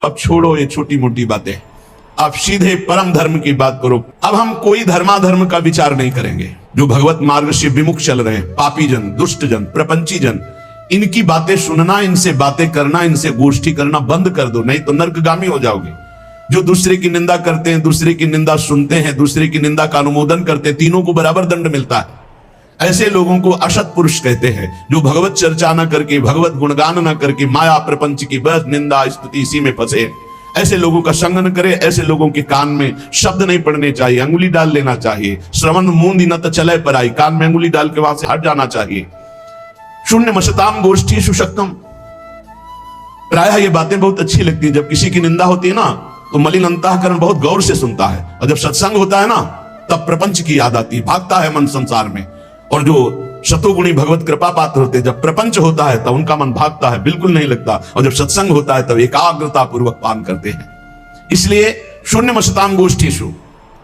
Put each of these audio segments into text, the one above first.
अब छोड़ो ये छोटी मोटी बातें, अब सीधे परम धर्म की बात करो। अब हम कोई धर्माधर्म का विचार नहीं करेंगे। जो भगवत मार्ग से विमुख चल रहे हैं, पापी जन, दुष्ट जन, प्रपंची जन, इनकी बातें सुनना, इनसे बातें करना, इनसे गोष्ठी करना बंद कर दो, नहीं तो नरकगामी हो जाओगे। जो दूसरे की निंदा करते हैं, दूसरे की निंदा सुनते हैं, दूसरे की निंदा का अनुमोदन करते हैं, तीनों को बराबर दंड मिलता है। ऐसे लोगों को असत पुरुष कहते हैं, जो भगवत चर्चा न करके, भगवत गुणगान न करके, माया प्रपंच की बस निंदा स्तुति इसी में फंसे। ऐसे लोगों का संग न करे। ऐसे लोगों के कान में शब्द नहीं पड़ने चाहिए, अंगुली डाल लेना चाहिए। श्रवण मूंद न तो चले पर आई, कान में अंगुली डाल के वहां से हट जाना चाहिए। शून्य मशताम गोष्ठी सुशक्तम। प्रायः ये बातें बहुत अच्छी लगती है। जब किसी की निंदा होती है ना, तो मलिन अंतःकरण बहुत गौर से सुनता है, और जब सत्संग होता है ना, तब प्रपंच की याद आती है, भागता है मन संसार में। और जो शतुगुणी भगवत कृपा पात्र होते हैं, जब प्रपंच होता है तब उनका मन भागता है, बिल्कुल नहीं लगता। और जब सत्संग होता है तब एकाग्रता पूर्वक पान करते हैं। इसलिए शून्य मशताम गोष्ठीषु,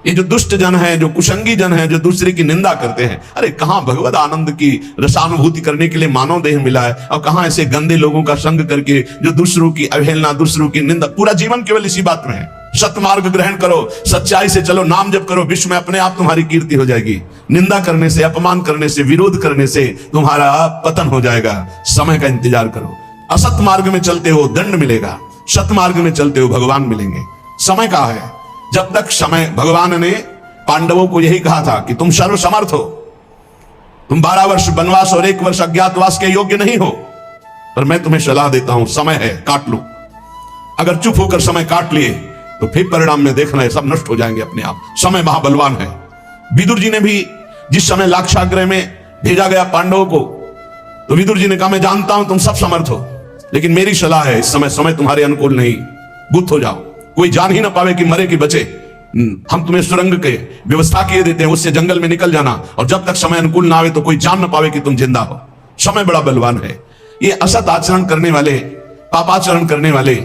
ये जो दुष्ट जन है, जो कुसंगी जन है, जो दूसरे की निंदा करते हैं, अरे कहां भगवत आनंद की रसानुभूति करने के लिए मानव देह मिला है, और कहां ऐसे गंदे लोगों का संग करके जो दूसरों की अवहेलना, दूसरों की निंदा, पूरा जीवन केवल इसी बात में है। सत्मार्ग ग्रहण करो, सच्चाई से चलो, नाम जप करो, विश्व में अपने आप तुम्हारी कीर्ति हो जाएगी। निंदा करने से, अपमान करने से, विरोध करने से तुम्हारा पतन हो जाएगा। समय का इंतजार करो। असत मार्ग में चलते हो दंड मिलेगा, सत मार्ग में चलते हो भगवान मिलेंगे। समय का है, जब तक समय, भगवान ने पांडवों को यही कहा था कि तुम सर्वसमर्थ हो, तुम 12 वर्ष वनवास और 1 वर्ष अज्ञातवास के योग्य नहीं हो, पर मैं तुम्हें सलाह देता हूं, समय है, काट लो। अगर चुप होकर समय काट लिए तो फिर परिणाम में देखना है, सब नष्ट हो जाएंगे अपने आप। समय महाबलवान है। विदुर जी ने भी जिस समय लाक्षागृह में भेजा गया पांडवों को, तो विदुर जी ने कहा मैं जानता हूं तुम सब समर्थ हो, लेकिन मेरी सलाह है, इस समय तुम्हारे अनुकूल नहीं, गुप्त हो जाओ, कोई जान ही ना पावे कि मरे कि बचे। हम तुम्हें सुरंग के व्यवस्था किए देते हैं, उससे जंगल में निकल जाना, और जब तक समय अनुकूल ना आवे तो कोई जान ना पावे कि तुम जिंदा हो। समय बड़ा बलवान है। ये असत आचरण करने वाले, पापाचरण करने वाले,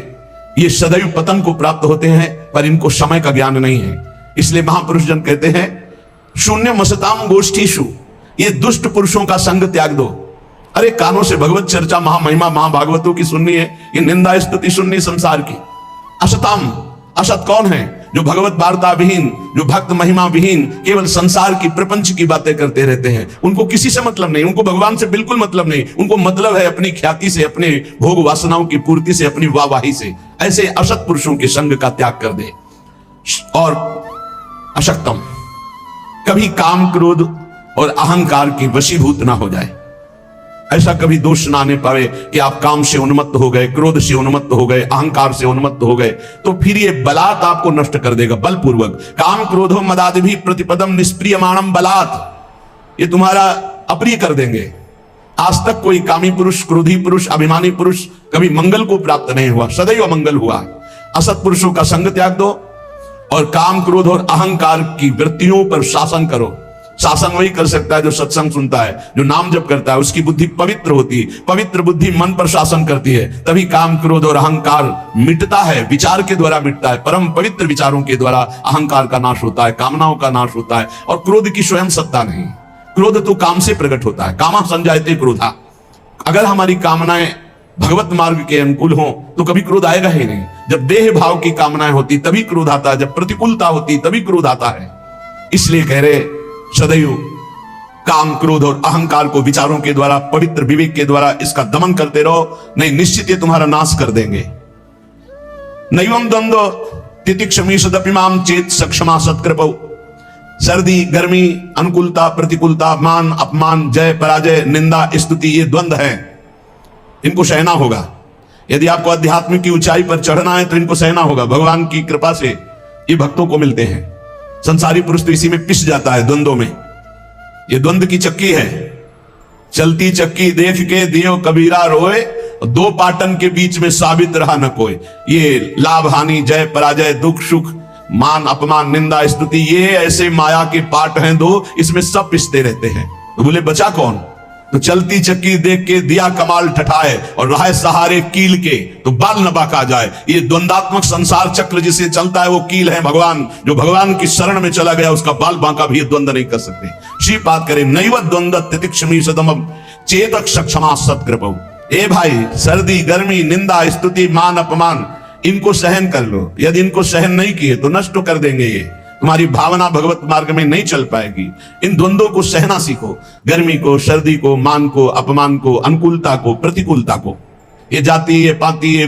ये सदैव पतन को प्राप्त होते हैं, पर इनको समय का ज्ञान नहीं है। इसलिए महापुरुष जन कहते हैं शून्य मसताम गोष्ठीषु, ये दुष्ट पुरुषों का संग त्याग दो। अरे कानों से भगवत चर्चा, महामहिमा, महाभागवतों की सुननी है, ये निंदा स्तुति सुननी संसार की। असताम, असत कौन है? जो भगवत वार्ता विहीन, जो भक्त महिमा विहीन, केवल संसार की प्रपंच की बातें करते रहते हैं। उनको किसी से मतलब नहीं, उनको भगवान से बिल्कुल मतलब नहीं। उनको मतलब है अपनी ख्याति से, अपने भोग वासनाओं की पूर्ति से, अपनी वाहवाही से। ऐसे असत पुरुषों के संग का त्याग कर दे। और अशक्तम, कभी काम, क्रोध और अहंकार की वशीभूत ना हो जाए। ऐसा कभी दोष ना आने पावे कि आप काम से उन्मत्त हो गए, क्रोध से उन्मत्त हो गए, अहंकार से उन्मत्त हो गए, तो फिर ये बलात् आपको नष्ट कर देगा, बलपूर्वक। काम क्रोधो मदादि भी प्रतिपदम निष्प्रियमाणम बलात्, ये तुम्हारा अप्रिय कर देंगे। आज तक कोई कामी पुरुष, क्रोधी पुरुष, अभिमानी पुरुष कभी मंगल को प्राप्त नहीं हुआ, सदैव अमंगल हुआ। असत पुरुषों का संग त्याग दो और काम, क्रोध और अहंकार की वृत्तियों पर शासन करो। शासन वही कर सकता है जो सत्संग सुनता है, जो नाम जप करता है, उसकी बुद्धि पवित्र होती है। पवित्र बुद्धि मन पर शासन करती है, तभी काम, क्रोध और अहंकार मिटता है। विचार के द्वारा मिटता है, परम पवित्र विचारों के द्वारा अहंकार का नाश होता है, कामनाओं का नाश होता है। और क्रोध की स्वयं सत्ता नहीं, क्रोध तो काम से प्रकट होता है। कामा संजायते क्रोधा। अगर हमारी कामनाएं भगवत मार्ग के अनुकूल हो तो कभी क्रोध आएगा ही नहीं। जब देह भाव की कामनाएं होती तभी क्रोध आता है, जब प्रतिकूलता होती तभी क्रोध आता है। इसलिए कह रहे सदैव काम, क्रोध और अहंकार को विचारों के द्वारा, पवित्र विवेक के द्वारा इसका दमन करते रहो, नहीं निश्चित ये तुम्हारा नाश कर देंगे। नैवम द्वंद्व तितिक्षमी सदपिमाम चेत सक्षमा सत्कृपौ। सर्दी, गर्मी, अनुकूलता, प्रतिकूलता, मान, अपमान, जय, पराजय, निंदा, स्तुति, ये द्वंद्व है, इनको सहना होगा। यदि आपको अध्यात्म की ऊंचाई पर चढ़ना है तो इनको सहना होगा। भगवान की कृपा से ये भक्तों को मिलते हैं। संसारी पुरुष तो इसी में पिस जाता है, द्वंद्वों में। ये द्वंद्व की चक्की है, चलती चक्की देख के दियो कबीरा रोए, दो पाटन के बीच में साबित रहा न कोई। ये लाभ हानि, जय पराजय, दुख सुख, मान अपमान, निंदा स्तुति, ये ऐसे माया के पाट हैं दो, इसमें सब पिसते रहते हैं। तो बोले बचा कौन? तो चलती चक्की देख के दिया कमाल ठठाए और रहे सहारे कील के, तो बाल न बाका जाए। ये द्वंदात्मक संसार चक्र जिसे चलता है वो कील है भगवान। जो भगवान की शरण में चला गया उसका बाल बांका भी द्वंद्व नहीं कर सकते। श्रीपाद करे नैव द्वंद्व तितिक्षमी सदमम चेतक सक्षमा सत्कृपौ। ए भाई, सर्दी, गर्मी, निंदा स्तुति, मान अपमान, इनको सहन कर लो, यदि इनको सहन नहीं किए तो नष्ट कर देंगे, ये तुम्हारी भावना भगवत मार्ग में नहीं चल पाएगी। इन द्वंद्वों को सहना सीखो, गर्मी को, सर्दी को, मान को, अपमान को, अनुकूलता को, प्रतिकूलता को। ये जाति, ये पाति, ये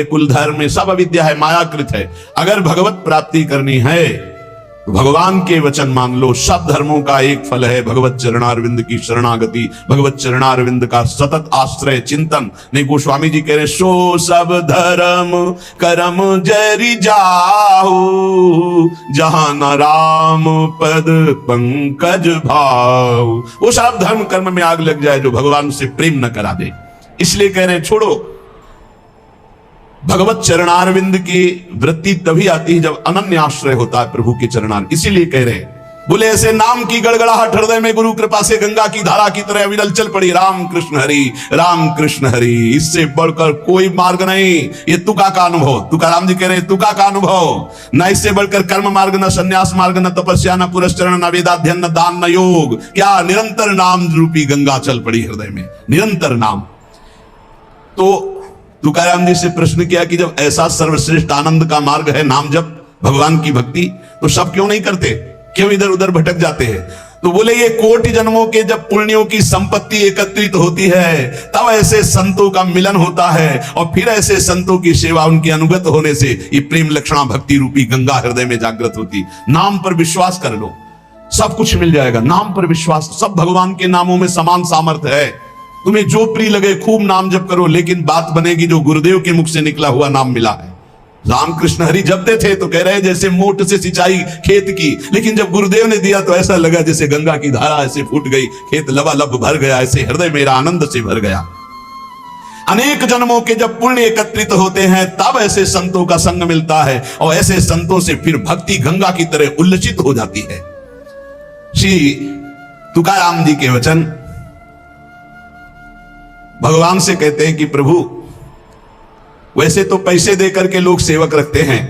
कुल धर्म, ये सब अविद्या है, मायाकृत है। अगर भगवत प्राप्ति करनी है तो भगवान के वचन मान लो। सब धर्मों का एक फल है भगवत चरणारविंद की शरणागति, भगवत चरणारविंद का सतत आश्रय चिंतन। नहीं, गोस्वामी जी कह रहे सो सब धर्म करम जरि जाहु, जहां न राम पद पंकज भाव। वो सब धर्म कर्म में आग लग जाए जो भगवान से प्रेम न करा दे। इसलिए कह रहे छोड़ो। भगवत चरणारविंद की वृत्ति तभी आती है जब अनन्य आश्रय होता है प्रभु के चरणार। इसीलिए कह रहे बोले ऐसे नाम की गड़गड़ाहट हृदय में गुरु कृपा से गंगा की धारा की तरह अविरल चल पड़ी। राम कृष्ण हरि, राम कृष्ण हरि, इससे बढ़कर कोई मार्ग नहीं। ये तुका का अनुभव, तुकाराम जी कह रहे तुका का अनुभव। न इससे बढ़कर कर्म मार्ग, न संन्यास मार्ग, न तपस्या, न पुरस्चरण, न वेदाध्ययन, न दान, न योग। क्या निरंतर नाम रूपी गंगा चल पड़ी हृदय में, निरंतर नाम। तो तुकाराम जी से प्रश्न किया कि जब ऐसा सर्वश्रेष्ठ आनंद का मार्ग है नाम जप, भगवान की भक्ति, तो सब क्यों नहीं करते, क्यों इधर उधर भटक जाते हैं? तो बोले ये कोटि जन्मों के जब पुण्यों की संपत्ति एकत्रित होती है तब ऐसे संतों का मिलन होता है, और फिर ऐसे संतों की सेवा, उनके अनुगत होने से ये प्रेम लक्षणा भक्ति रूपी गंगा हृदय में जागृत होती। नाम पर विश्वास कर लो, सब कुछ मिल जाएगा। नाम पर विश्वास, सब भगवान के नामों में समान सामर्थ्य है। तुम्हें जो प्रिय लगे खूब नाम जप करो, लेकिन बात बनेगी जो गुरुदेव के मुख से निकला हुआ नाम मिला है। रामकृष्ण हरि जपते थे तो कह रहे जैसे मोट से सिंचाई खेत की, लेकिन जब गुरुदेव ने दिया तो ऐसा लगा जैसे गंगा की धारा ऐसे फूट गई, खेत लबालब भर गया, ऐसे हृदय मेरा आनंद से भर गया। अनेक जन्मों के जब पुण्य एकत्रित होते हैं तब ऐसे संतों का संग मिलता है, और ऐसे संतों से फिर भक्ति गंगा की तरह उल्लसित हो जाती है। श्री तुकाराम जी के वचन भगवान से कहते हैं कि प्रभु वैसे तो पैसे देकर के लोग सेवक रखते हैं,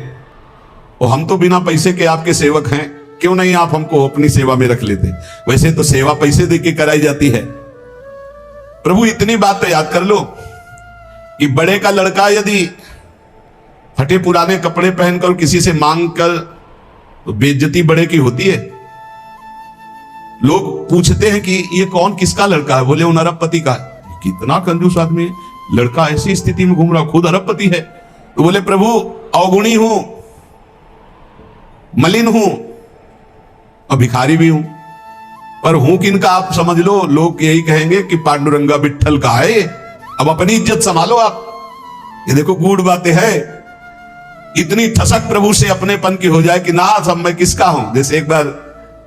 और हम तो बिना पैसे के आपके सेवक हैं, क्यों नहीं आप हमको अपनी सेवा में रख लेते? वैसे तो सेवा पैसे देके कराई जाती है। प्रभु इतनी बात तो याद कर लो कि बड़े का लड़का यदि फटे पुराने कपड़े पहनकर किसी से मांग कर, तो बेइज्जती बड़े की होती है। लोग पूछते हैं कि ये कौन, किसका लड़का है? बोले उन अरबपति का। कितना कंजूस आदमी है, लड़का ऐसी स्थिति में घूम रहा, खुद अरबपति है। तो बोले प्रभु अवगुणी हूं, मलिन हूं और भिखारी भी हूं, पर हूं किनका आप समझ लो। लोग यही कहेंगे कि पांडुरंगा विट्ठल का है। अब अपनी इज्जत संभालो आप। ये देखो गूढ़ बातें है। इतनी ठसक प्रभु से अपनेपन की हो जाए कि ना अब मैं किसका हूं। जैसे एक बार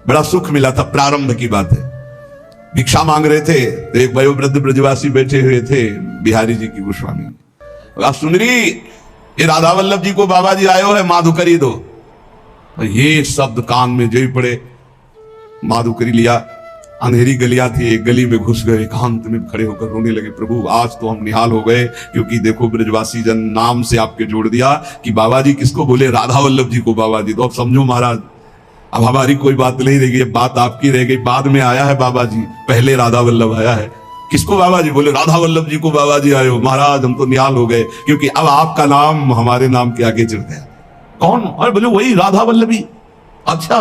बड़ा सुख मिला था, प्रारंभ की बात है, भिक्षा मांग रहे थे तो एक वयोवृद्ध ब्रजवासी बैठे हुए थे, बिहारी जी की गोस्वामी। आप सुन रही, ये राधा वल्लभ जी को बाबा जी आयो है, माधुकरी दो। ये शब्द कान में जो ही पड़े, माधुकरी लिया। अंधेरी गलियां थी, एक गली में घुस गए, एकांत में खड़े होकर रोने लगे। प्रभु आज तो हम निहाल हो गए, क्योंकि देखो ब्रजवासी जन नाम से आपके जोड़ दिया कि बाबा जी किसको बोले, राधा वल्लभ जी को बाबा जी। तो अब समझो महाराज, अब हमारी कोई बात नहीं रह गई, बात आपकी रह गई। बाद में आया है बाबा जी, पहले राधा वल्लभ आया है। किसको बाबा जी? बोले राधा वल्लभ जी को बाबा जी आयो। महाराज हम तो निहाल हो गए, क्योंकि अब आपका नाम हमारे नाम के आगे चढ़ गया। कौन? और बोले वही राधा वल्लभी। अच्छा,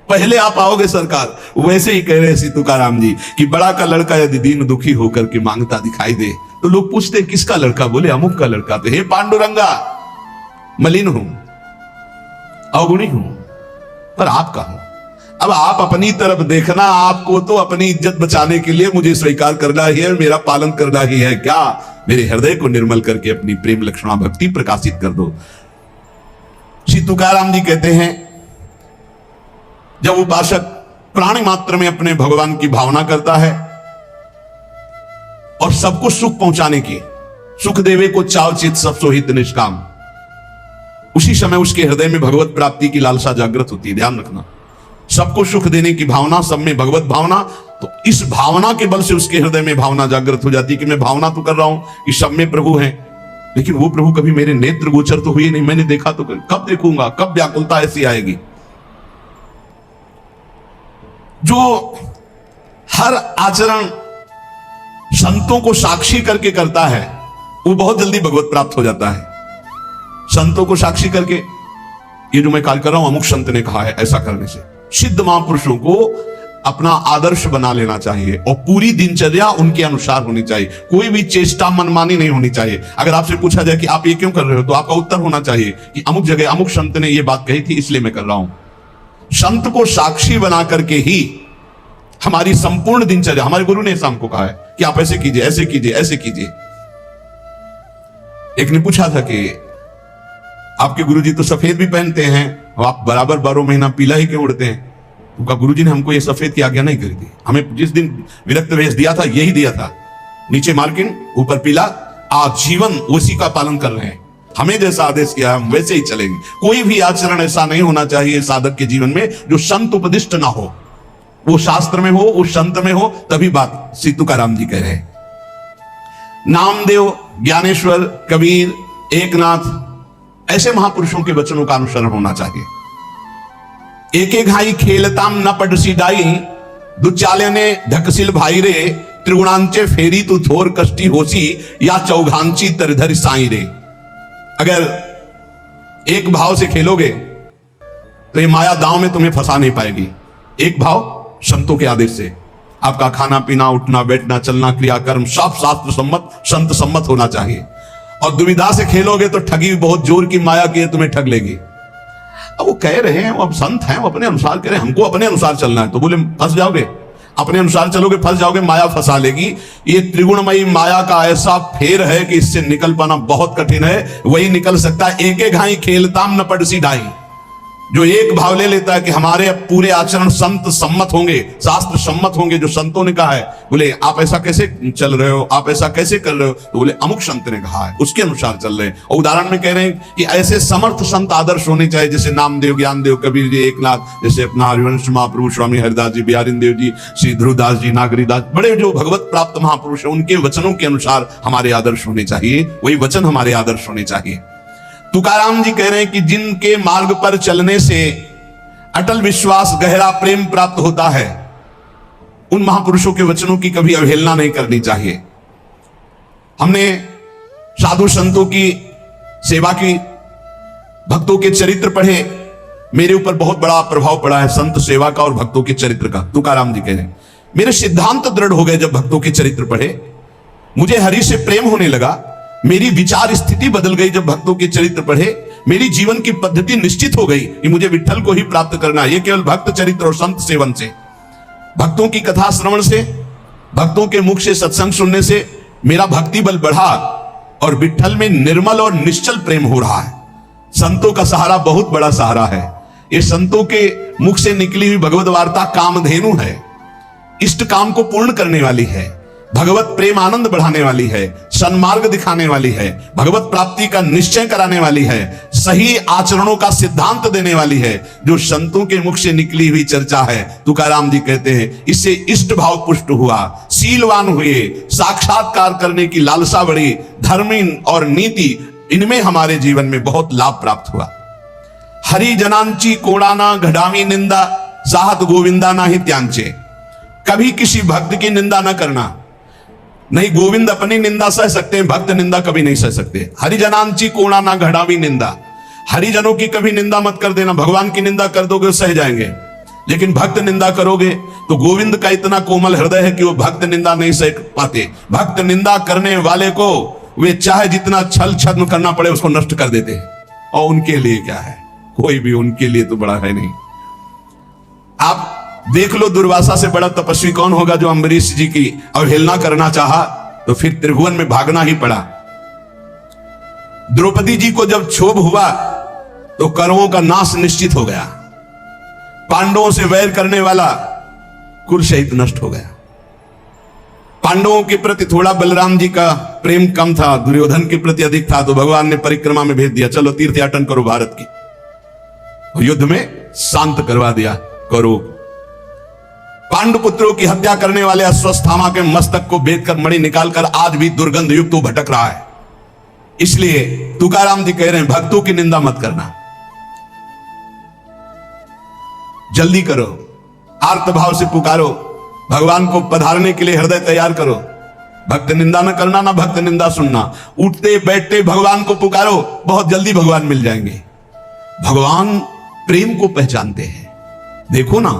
पहले आप आओगे सरकार। वैसे ही कह रहे श्री तुकाराम जी कि बड़ा का लड़का यदि दीन दुखी होकर के मांगता दिखाई दे तो लोग पूछते किसका लड़का? बोले अमुक का लड़का। तो हे पांडुरंगा, मलिन हूं, अवगुणी हूं, पर आपका हूं। अब आप अपनी तरफ देखना, आपको तो अपनी इज्जत बचाने के लिए मुझे स्वीकार करना ही है, मेरा पालन करना ही है। क्या मेरे हृदय को निर्मल करके अपनी प्रेम लक्षणा भक्ति प्रकाशित कर दो। श्री तुकाराम जी कहते हैं जब उपासक प्राणी मात्र में अपने भगवान की भावना करता है और सबको सुख पहुंचाने की, सुख देवे को चाव चित सब सोहित निष्काम, उसी समय उसके हृदय में भगवत प्राप्ति की लालसा जागृत होती है। ध्यान रखना, सबको सुख देने की भावना, सब में भगवत भावना, तो इस भावना के बल से उसके हृदय में भावना जागृत हो जाती है कि मैं भावना तो कर रहा हूं कि सब में प्रभु हैं, लेकिन वो प्रभु कभी मेरे नेत्र गोचर तो हुए नहीं, मैंने देखा तो कब देखूंगा, कब व्याकुलता ऐसी आएगी। जो हर आचरण संतों को साक्षी करके करता है वो बहुत जल्दी भगवत प्राप्त हो जाता है। संतों को साक्षी करके, ये जो मैं काल कर रहा हूं अमुक संत ने कहा है, ऐसा करने से सिद्ध महापुरुषों को अपना आदर्श बना लेना चाहिए और पूरी दिनचर्या उनके अनुसार होनी चाहिए। कोई भी चेष्टा मनमानी नहीं होनी चाहिए। अगर आपसे पूछा जाए कि आप ये क्यों कर रहे हो, तो आपका उत्तर होना चाहिए कि अमुक जगह अमुक संत ने ये बात कही थी इसलिए मैं कर रहा हूं। संत को साक्षी बना करके ही हमारी संपूर्ण दिनचर्या, हमारे गुरु ने शाम को कहा है कि आप ऐसे कीजिए, ऐसे कीजिए, ऐसे कीजिए। एक ने पूछा था कि आपके गुरुजी तो सफेद भी पहनते हैं और आप बराबर 12 महीना पीला ही क्यों उड़ते हैं? उनका गुरुजी ने हमको ये सफेद की आज्ञा नहीं करी थी। हमें जिस दिन विरक्त वेश दिया था यही दिया था, नीचे मार्किन ऊपर पीला, आजीवन उसी का पालन कर रहे हैं। हमें जैसा आदेश किया हम वैसे ही चलेंगे। कोई भी आचरण ऐसा नहीं होना चाहिए साधक के जीवन में जो संत उपदिष्ट ना हो। वो शास्त्र में हो, वो संत में हो, तभी बात। श्री तुकाराम जी कह रहे हैं, नामदेव, ज्ञानेश्वर, कबीर, एकनाथ, ऐसे महापुरुषों के वचनों का अनुसरण होना चाहिए। एक एक घाई खेलताम न पटसी डाई, दुचाले ने ढकसिल भाई रे, त्रिगुणांचे फेरी तू थोर कष्टी होसी, या चौघांची तरधर साई रे। अगर एक भाव से खेलोगे तो ये माया दांव में तुम्हें फंसा नहीं पाएगी। एक भाव संतों के आदेश से, आपका खाना पीना, उठना बैठना, चलना, क्रियाकर्म सब शास्त्र सम्मत, संत सम्मत होना चाहिए। और दुविधा से खेलोगे तो ठगी बहुत जोर की माया की है, तुम्हें ठग लेगी। अब वो कह रहे हैं, वो अब संत हैं, वो अपने अनुसार कह रहे हैं, हमको अपने अनुसार चलना है, तो बोले फंस जाओगे। अपने अनुसार चलोगे फंस जाओगे, माया फंसा लेगी। ये त्रिगुणमयी माया का ऐसा फेर है कि इससे निकल पाना बहुत कठिन है। वही निकल सकता है एक एक घाई खेलताम न पड़सी ढाई, जो एक भाव ले लेता है कि हमारे पूरे आचरण संत सम्मत होंगे, शास्त्र सम्मत होंगे। जो संतों ने कहा है, बोले आप ऐसा कैसे चल रहे हो, आप ऐसा कैसे कर रहे हो, तो बोले अमुक संत ने कहा है, उसके अनुसार चल रहे हैं। और उदाहरण में कह रहे हैं कि ऐसे समर्थ संत आदर्श होने चाहिए, जैसे नामदेव, ज्ञानदेव, कबीर जी, एकनाथ, जैसे अपना हरिवंश महाप्रभु स्वामी हरिदास जी, बिहारी देव जी, श्री ध्रुवदास जी, नागरीदास, बड़े जो भगवत प्राप्त महापुरुष है, उनके वचनों के अनुसार हमारे आदर्श होने चाहिए। वही वचन हमारे आदर्श होने चाहिए। तुकाराम जी कह रहे हैं कि जिनके मार्ग पर चलने से अटल विश्वास, गहरा प्रेम प्राप्त होता है, उन महापुरुषों के वचनों की कभी अवहेलना नहीं करनी चाहिए। हमने साधु संतों की सेवा की, भक्तों के चरित्र पढ़े, मेरे ऊपर बहुत बड़ा प्रभाव पड़ा है संत सेवा का और भक्तों के चरित्र का। तुकाराम जी कह रहे हैं मेरे सिद्धांत दृढ़ हो गए जब भक्तों के चरित्र पढ़े। मुझे हरि से प्रेम होने लगा, मेरी विचार स्थिति बदल गई जब भक्तों के चरित्र पढ़े। मेरी जीवन की पद्धति निश्चित हो गई कि मुझे विठ्ठल को ही प्राप्त करना है। ये केवल भक्त चरित्र और संत सेवन से, भक्तों की कथा श्रवण से, भक्तों के मुख से सत्संग सुनने से मेरा भक्ति बल बढ़ा और विठ्ठल में निर्मल और निश्चल प्रेम हो रहा है। संतों का सहारा बहुत बड़ा सहारा है। ये संतों के मुख से निकली हुई भगवत वार्ता कामधेनु है, इष्ट काम को पूर्ण करने वाली है, भगवत प्रेम आनंद बढ़ाने वाली है, सन्मार्ग दिखाने वाली है, भगवत प्राप्ति का निश्चय कराने वाली है, सही आचरणों का सिद्धांत देने वाली है। जो संतों के मुख से निकली हुई चर्चा है, तुकाराम जी कहते हैं इससे इष्ट भाव पुष्ट हुआ, सीलवान हुए, साक्षात्कार करने की लालसा बढ़ी, धर्म और नीति इनमें हमारे जीवन में बहुत लाभ प्राप्त हुआ। हरि जनांची कोड़ाना घडावी निंदा, साहत गोविंदा ना ही त्यांचे। कभी किसी भक्त की निंदा ना करना। नहीं, गोविंद अपनी निंदा सह सकते हैं, भक्त निंदा कभी नहीं सह सकते। हरिजनांची कोणा ना घड़ावी निंदा, हरिजनों की कभी निंदा मत कर देना। भगवान की निंदा कर दोगे सह जाएंगे, लेकिन भक्त निंदा करोगे तो गोविंद का इतना कोमल हृदय है कि वो भक्त निंदा नहीं सह पाते। भक्त निंदा करने वाले को वे चाहे जितना छल छद्म करना पड़े उसको नष्ट कर देते हैं। और उनके लिए क्या है, कोई भी उनके लिए तो बड़ा है नहीं। आप देख लो, दुर्वासा से बड़ा तपस्वी कौन होगा जो अम्बरीश जी की अवहेलना करना चाहा तो फिर त्रिभुवन में भागना ही पड़ा। द्रौपदी जी को जब क्षोभ हुआ तो कौरवों का नाश निश्चित हो गया। पांडवों से वैर करने वाला कुल सहित नष्ट हो गया। पांडवों के प्रति थोड़ा बलराम जी का प्रेम कम था, दुर्योधन के प्रति अधिक था, तो भगवान ने परिक्रमा में भेज दिया, चलो तीर्थयाटन करो भारत की। युद्ध में शांत करवा दिया कौरवों। पांडुपुत्रों की हत्या करने वाले अश्वत्थामा के मस्तक को बेचकर मणि निकालकर आज भी दुर्गंध युक्त भटक रहा है। इसलिए तुकाराम जी कह रहे हैं भक्तों की निंदा मत करना, जल्दी करो, आर्त भाव से पुकारो, भगवान को पधारने के लिए हृदय तैयार करो। भक्त निंदा न करना, ना भक्त निंदा सुनना। उठते बैठते भगवान को पुकारो, बहुत जल्दी भगवान मिल जाएंगे। भगवान प्रेम को पहचानते हैं। देखो ना,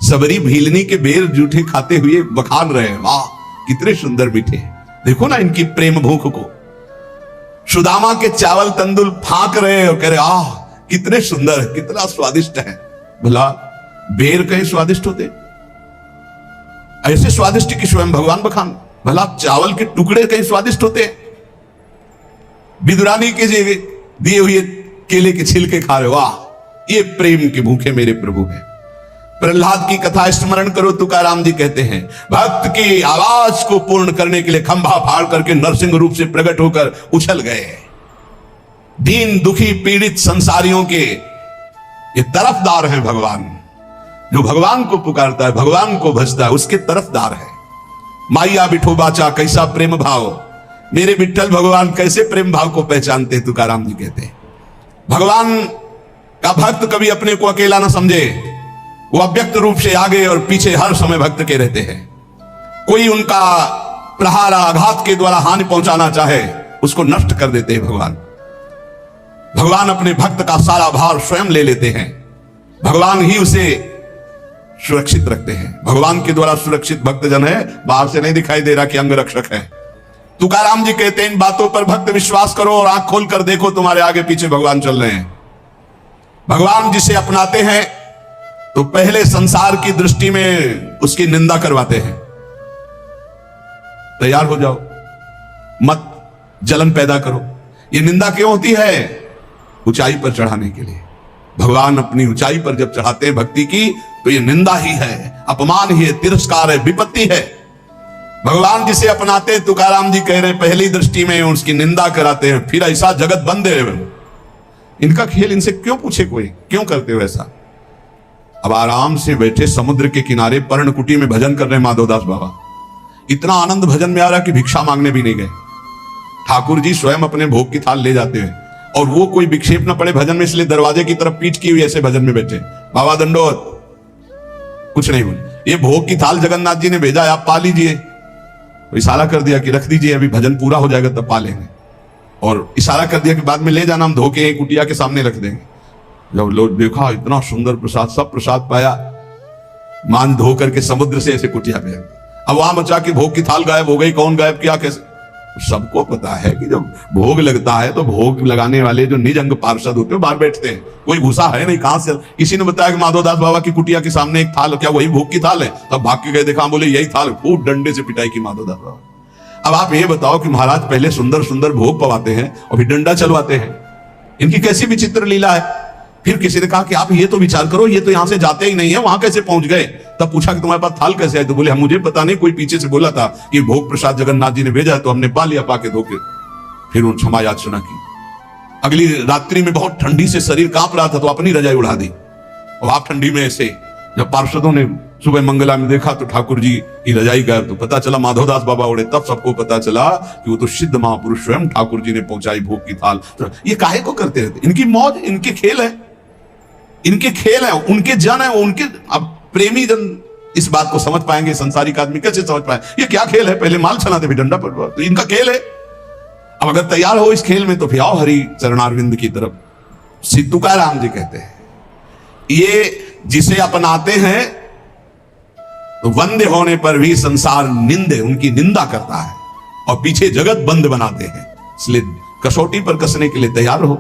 सबरी भीलनी के बेर जूठे खाते हुए बखान रहे हैं, वाह कितने सुंदर मीठे। देखो ना इनकी प्रेम भूख को। सुदामा के चावल तंदुल फाक रहे हैं और कह रहे आह कितने सुंदर, कितना स्वादिष्ट है। भला बेर कहीं स्वादिष्ट होते? ऐसे स्वादिष्ट कि स्वयं भगवान बखान। भला चावल के टुकड़े कहीं स्वादिष्ट होते? विदुरानी के दिए हुए केले के छिलके खा रहे, वाह ये प्रेम के भूखे मेरे प्रभु हैं। प्रहलाद की कथा स्मरण करो, तुकाराम जी कहते हैं भक्त की आवाज को पूर्ण करने के लिए खंभा फाड़ करके नरसिंह रूप से प्रकट होकर उछल गए। दीन दुखी पीड़ित संसारियों के ये तरफदार हैं भगवान। जो भगवान को पुकारता है, भगवान को भजता है, उसके तरफदार है। माइया बिठो बाचा कैसा प्रेम भाव, मेरे विठ्ठल भगवान कैसे प्रेम भाव को पहचानते, तुकाराम जी कहते हैं। भगवान का भक्त कभी अपने को अकेला ना समझे, वो अव्यक्त रूप से आगे और पीछे हर समय भक्त के रहते हैं। कोई उनका प्रहार आघात के द्वारा हानि पहुंचाना चाहे, उसको नष्ट कर देते हैं भगवान। भगवान अपने भक्त का सारा भार स्वयं ले लेते हैं। भगवान ही उसे सुरक्षित रखते हैं। भगवान के द्वारा सुरक्षित भक्तजन है, बाहर से नहीं दिखाई दे रहा कि अंग रक्षक है। तुकाराम जी कहते हैं इन बातों पर भक्त विश्वास करो और आंख खोल कर देखो, तुम्हारे आगे पीछे भगवान चल रहे हैं। भगवान जिसे अपनाते हैं तो पहले संसार की दृष्टि में उसकी निंदा करवाते हैं। तैयार हो जाओ, मत जलन पैदा करो। ये निंदा क्यों होती है? ऊंचाई पर चढ़ाने के लिए। भगवान अपनी ऊंचाई पर जब चढ़ाते हैं भक्ति की, तो ये निंदा ही है, अपमान ही है, तिरस्कार है, विपत्ति है। भगवान जिसे अपनाते, तुकाराम जी कह रहे हैं पहली दृष्टि में उसकी निंदा कराते हैं, फिर ऐसा जगत बंद है। इनका खेल इनसे क्यों पूछे कोई, क्यों करते हो ऐसा? अब आराम से बैठे समुद्र के किनारे पर्णकुटी में भजन कर रहे माधवदास बाबा। इतना आनंद भजन में आ रहा कि भिक्षा मांगने भी नहीं गए। ठाकुर जी स्वयं अपने भोग की थाल ले जाते हैं और वो कोई विक्षेप न पड़े भजन में, इसलिए दरवाजे की तरफ पीठ की हुई ऐसे भजन में बैठे। बाबा दंडोत, कुछ नहीं बोले। ये भोग की थाल जगन्नाथ जी ने भेजा है, आप पा लीजिए। तो इशारा कर दिया कि रख दीजिए, अभी भजन पूरा हो जाएगा तब पा लेंगे। और इशारा कर दिया कि बाद में ले जाना, हम धो के कुटिया के सामने रख देंगे। जब लोग देखा इतना सुंदर प्रसाद, सब प्रसाद पाया, मान धो करके समुद्र से ऐसे कुटिया पे। अब वहां बचा कि भोग की थाल गायब हो गई, कौन गायब किया, कैसे? सबको पता है कि जब भोग लगता है तो भोग लगाने वाले जो निज अंग पार्षद होते हैं बाहर बैठते हैं, कोई घुसा है नहीं। कहां से किसी ने बताया कि माधवदास बाबा की कुटिया के सामने एक थाल, क्या वही भोग की थाल है? तब भाग के गए, देखा, बोले यही थाल। खूब डंडे से पिटाई की माधवदास बाबा। अब आप ये बताओ कि महाराज पहले सुंदर सुंदर भोग पवाते हैं और फिर डंडा चलवाते हैं, इनकी कैसी विचित्र लीला है। फिर किसी ने कहा कि आप ये तो विचार करो, ये तो यहां से जाते ही नहीं है, वहां कैसे पहुंच गए? तब पूछा कि तुम्हारे पास थाल कैसे है? तो बोले मुझे पता नहीं, कोई पीछे से बोला था कि भोग प्रसाद जगन्नाथ जी ने भेजा, तो हमने पा लिया, पाके धोके। फिर उन क्षमा याचना की। अगली रात्रि में बहुत ठंडी से शरीर कांप रहा था, तो अपनी रजाई उड़ा दी। और आप ठंडी में ऐसे, जब पार्षदों ने सुबह मंगला में देखा तो ठाकुर जी की रजाई गायब, तो पता चला माधवदास बाबा उड़े। तब सबको पता चला कि वो तो सिद्ध महापुरुष स्वयं ठाकुर जी ने पहुंचाई भोग की थाल। तो ये काहे को करते रहते? इनकी मौज, इनके खेल है, इनके खेल है, उनके जन है, उनके। अब प्रेमी जन इस बात को समझ पाएंगे, संसारिक आदमी कैसे समझ पाए ये क्या खेल है? पहले माल चलाते भी डंडा पड़, तो इनका खेल है। अब अगर तैयार हो इस खेल में तो फिर आओ हरि चरणारविंद की तरफ। श्री तुकाराम जी कहते हैं ये जिसे अपनाते हैं तो वंदे होने पर भी संसार निंदे, उनकी निंदा करता है और पीछे जगत बंद बनाते हैं। इसलिए कसौटी पर कसने के लिए तैयार हो।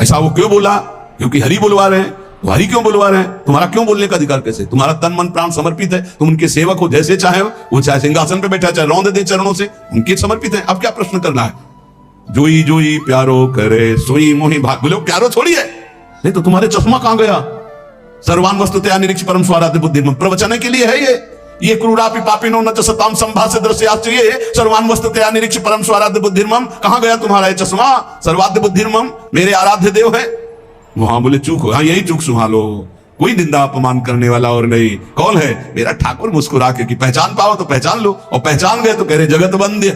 ऐसा वो क्यों बोला? क्योंकि हरि बुलवा रहे हैं। तो हरि क्यों बुलवा रहे हैं? तुम्हारा क्यों बोलने का अधिकार कैसे? तुम्हारा तन मन प्राण समर्पित है, तुम उनके सेवक हो। जैसे चाहे वो चाहे सिंहासन पे बैठा, चाहे रौंद दे चरणों से, उनके समर्पित है। अब क्या प्रश्न करना है? जोई जोई प्यारो करे सोई मोहि भाग। बोले प्यारो छोड़िए, नहीं तो तुम्हारे चश्मा कहां गया? सर्वान वस्तुतया निरीक्ष परम स्वाराध्य बुद्धिमम प्रवचन के लिए है ये क्रूरापि पापिनो न च सताम संभाष्य दृश्याश्च, ये सर्वान वस्तुतया निरीक्ष परम स्वाराध्य बुद्धिमम। कहां गया तुम्हारा ये चश्मा? सर्वाध्य बुद्धिमम मेरे आराध्य देव है। वहां बोले चूक हो, हाँ यही चूक संभालो, कोई निंदा अपमान करने वाला और नहीं। कौन है? मेरा ठाकुर। मुस्कुरा के कि पहचान पाओ तो पहचान लो, और पहचान गए तो कह रहे जगत बंद है।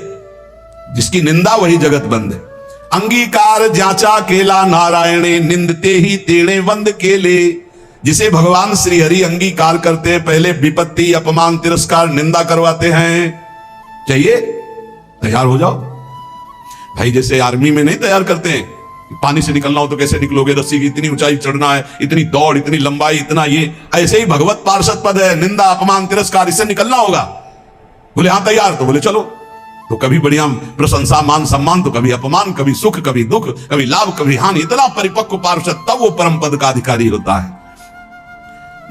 जिसकी निंदा वही जगत बंद है। अंगीकार जाचा केला नारायणे निंदते ही तेणे वंद केले। जिसे भगवान श्री हरि अंगीकार करते हैं, पहले विपत्ति अपमान तिरस्कार निंदा करवाते हैं। चाहिए तैयार हो जाओ भाई। जैसे आर्मी में नहीं तैयार करते हैं, पानी से निकलना हो तो कैसे निकलोगे, रस्सी की इतनी ऊंचाई चढ़ना है, इतनी दौड़, इतनी लंबाई, इतना ये, ऐसे ही भगवत पार्षद पद है, निंदा अपमान तिरस्कार, इससे निकलना होगा। बोले हाँ तैयार, तो बोले चलो। तो कभी बढ़िया प्रशंसा मान सम्मान, तो कभी अपमान, कभी सुख, कभी दुख, कभी लाभ, कभी हानि। इतना परिपक्व पार्षद तब वो परम पद का अधिकारी होता है।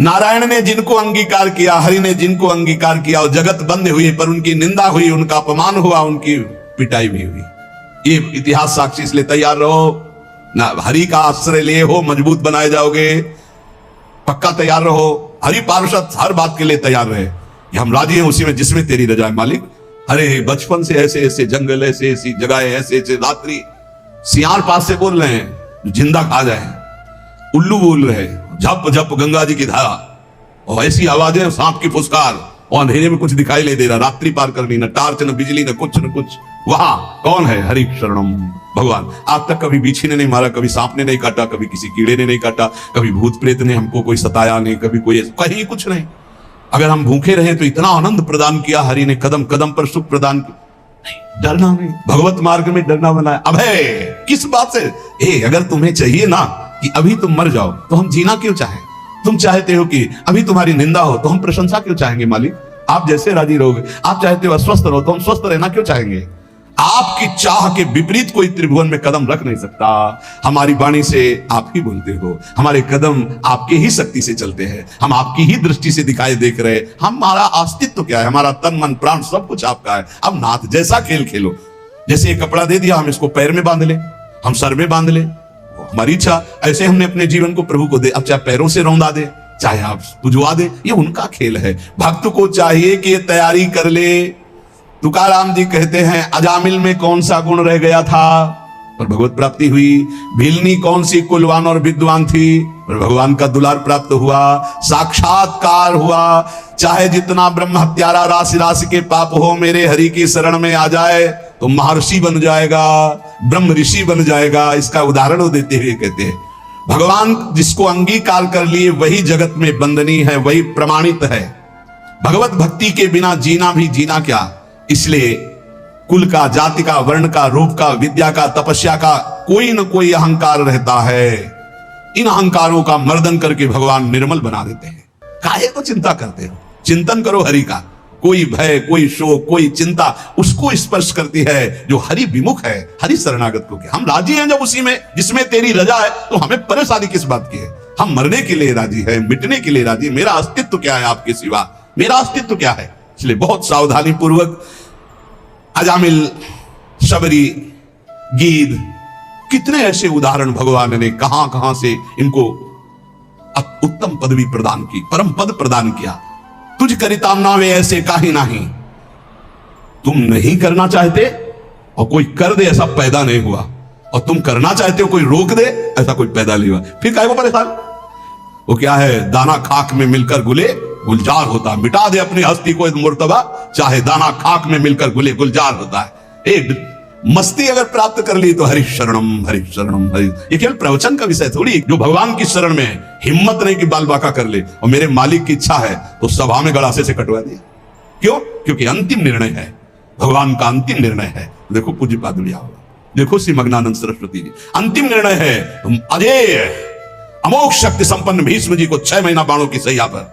नारायण ने जिनको अंगीकार किया, हरि ने जिनको अंगीकार किया, और जगत बंद हुई, पर उनकी निंदा हुई, उनका अपमान हुआ, उनकी पिटाई भी हुई। ये इतिहास साक्षी, इसलिए तैयार रहो ना। हरि का आश्रय लिए हो, मजबूत बनाए जाओगे, पक्का तैयार रहो। हरि पार्षद हर बात के लिए तैयार रहे कि हम राजी हैं उसी में जिसमें तेरी रजा है मालिक। अरे बचपन से ऐसे ऐसे जंगल, ऐसे ऐसी जगह, ऐसे ऐसे रात्रि, सियार पास से बोल रहे हैं जिंदा खा जाए, उल्लू बोल रहे, झप झप गंगा जी की धारा, और ऐसी आवाजें, सांप की फुसकार, और अंधेरे में कुछ दिखाई नहीं दे रहा, रात्रि पार करनी, न टार्च न बिजली न कुछ न कुछ। वहां कौन है? हरि शरणम भगवान। आज तक कभी बिच्छी ने नहीं मारा, कभी सांप ने नहीं काटा, कभी किसी कीड़े ने नहीं काटा, कभी भूत प्रेत ने हमको कोई सताया नहीं, कभी कोई कहीं कुछ नहीं। अगर हम भूखे रहे तो इतना आनंद प्रदान किया हरि ने, कदम कदम पर सुख प्रदान किया। नहीं, डरना नहीं, भगवत मार्ग में डरना बनाया। अभय किस बात से? अगर तुम्हें चाहिए ना कि अभी तुम मर जाओ, तो हम जीना क्यों चाहें? तुम चाहते हो कि अभी तुम्हारी निंदा हो, तो हम प्रशंसा क्यों चाहेंगे मालिक? आप जैसे राजी रहोगे। आप चाहते हो अस्वस्थ रहो, तो हम स्वस्थ रहना क्यों चाहेंगे? आपकी चाह के विपरीत कोई त्रिभुवन में कदम रख नहीं सकता। हमारी वाणी से आप ही बोलते हो, हमारे कदम आपके ही शक्ति से चलते हैं, हम आपकी ही दृष्टि से दिखाई देख रहे। हमारा अस्तित्व क्या है? हमारा तन मन प्राण सब कुछ आपका है। अब नाथ जैसा खेल खेलो। जैसे एक कपड़ा दे दिया, हम इसको पैर में बांध ले, हम सर में बांध ले, हमारी इच्छा। ऐसे हमने अपने जीवन को प्रभु को दे, अब चाहे पैरों से रौंदा दे, चाहे आप पुजवा दे, ये उनका खेल है। भक्त को चाहिए कि ये तैयारी कर ले। तुकाराम जी कहते हैं, अजामिल में कौन सा गुण रह गया था, पर भगवत प्राप्ति हुई। भिलनी कौन सी कुलवान और विद्वान थी, पर भगवान का दुलार प्राप्त हुआ, साक्षात्कार हुआ। चाहे जितना ब्रह्म हत्यारा राशि राशि के पाप हो, मेरे हरि की शरण में आ जाए तो महर्षि बन जाएगा, ब्रह्म ऋषि बन जाएगा। इसका उदाहरण देते हुए कहते हैं, भगवान जिसको अंगीकार कर लिए वही जगत में वंदनीय है, वही प्रमाणित है। भगवत भक्ति के बिना जीना भी जीना क्या। इसलिए कुल का, जाति का, वर्ण का, रूप का, विद्या का, तपस्या का कोई न कोई अहंकार रहता है। इन अहंकारों का मर्दन करके भगवान निर्मल बना देते हैं। काहे को चिंता करते हो? चिंतन करो हरि का। कोई भय, कोई शोक, कोई चिंता उसको स्पर्श करती है जो हरि विमुख है, हरि शरणागत को। हम राजी हैं जब उसी में जिसमें तेरी रजा है, तो हमें परेशानी किस बात की है? हम मरने के लिए राजी है, मिटने के लिए राजी। मेरा अस्तित्व क्या है आपके सिवा? मेरा अस्तित्व क्या है? इसलिए बहुत सावधानी पूर्वक अजामिल, शबरी, गीद, कितने ऐसे उदाहरण भगवान ने कहां कहां से इनको उत्तम पदवी प्रदान की, परम पद प्रदान किया। तुझ करिताम नावे ऐसे काहे नहीं। तुम नहीं करना चाहते और कोई कर दे, ऐसा पैदा नहीं हुआ। और तुम करना चाहते हो, कोई रोक दे, ऐसा कोई पैदा नहीं हुआ। फिर काहे को परेशान? वो क्या है? दाना खाक में मिलकर गुले गुलजार होता। मिटा दे अपनी हस्ती को मुर्तबा, चाहे दाना खाक में मिलकर गुले गुलजार होता है। एक मस्ती अगर प्राप्त कर ली तो हरि शरणम हरि शरणम हरि। ये केवल प्रवचन का विषय थोड़ी। जो भगवान की शरण में हिम्मत नहीं कि बाल बाका कर ले, और मेरे मालिक की इच्छा है तो सभा में गड़ासे से कटवा दिया। क्यों? क्योंकि अंतिम निर्णय है, भगवान का अंतिम निर्णय है। देखो पूज्य पादुलिया, देखो श्री मग्नानंद सरस्वती जी, अंतिम निर्णय है। तुम अजय अमोघ शक्ति संपन्न भीष्म जी को 6 महीना बाणों की सैया पर,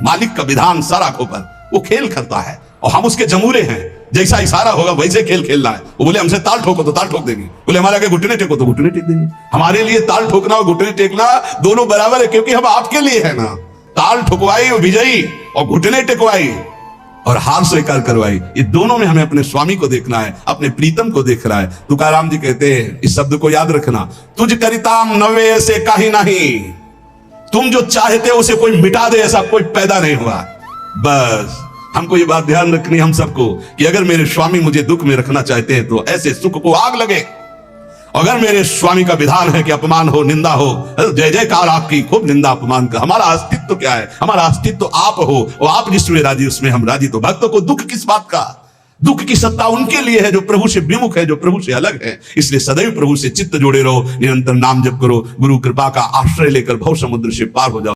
मालिक का विधान सारा खोपर वो खेल करता है, और हम उसके जमूरे हैं। जैसा इशारा होगा वैसे खेल खेलना है। वो बोले हमसे ताल ठोको तो ताल ठोक देंगे, बोले हमारे आगे घुटने टेको तो घुटने टेक देंगे। हमारे लिए ताल ठोकना और घुटने टेकना दोनों बराबर है, क्योंकि हम आपके लिए है ना। ताल ठोकवाई विजयी और घुटने टेकवाई और हार स्वीकार करवाई, ये दोनों में हमें अपने स्वामी को देखना है, अपने प्रीतम को देखना है। तुकाराम जी कहते हैं, इस शब्द को याद रखना, तुझ करिताम नवे से काहे नहीं। तुम जो चाहते हो उसे कोई मिटा दे, ऐसा कोई पैदा नहीं हुआ। बस हमको ये बात ध्यान रखनी हम सबको कि अगर मेरे स्वामी मुझे दुख में रखना चाहते हैं तो ऐसे सुख को आग लगे। अगर मेरे स्वामी का विधान है कि अपमान हो, निंदा हो, जय जयकार आपकी, खूब निंदा अपमान का। हमारा अस्तित्व क्या है? हमारा अस्तित्व आप हो, और आप जिसमें राजी उसमें हम राजी। तो भक्तों को दुख किस बात का? दुख की सत्ता उनके लिए है जो प्रभु से विमुख है, जो प्रभु से अलग है। इसलिए सदैव प्रभु से चित्त जोड़े रहो, निरंतर नाम जप करो, गुरु कृपा का आश्रय लेकर भव समुद्र से पार हो जाओ।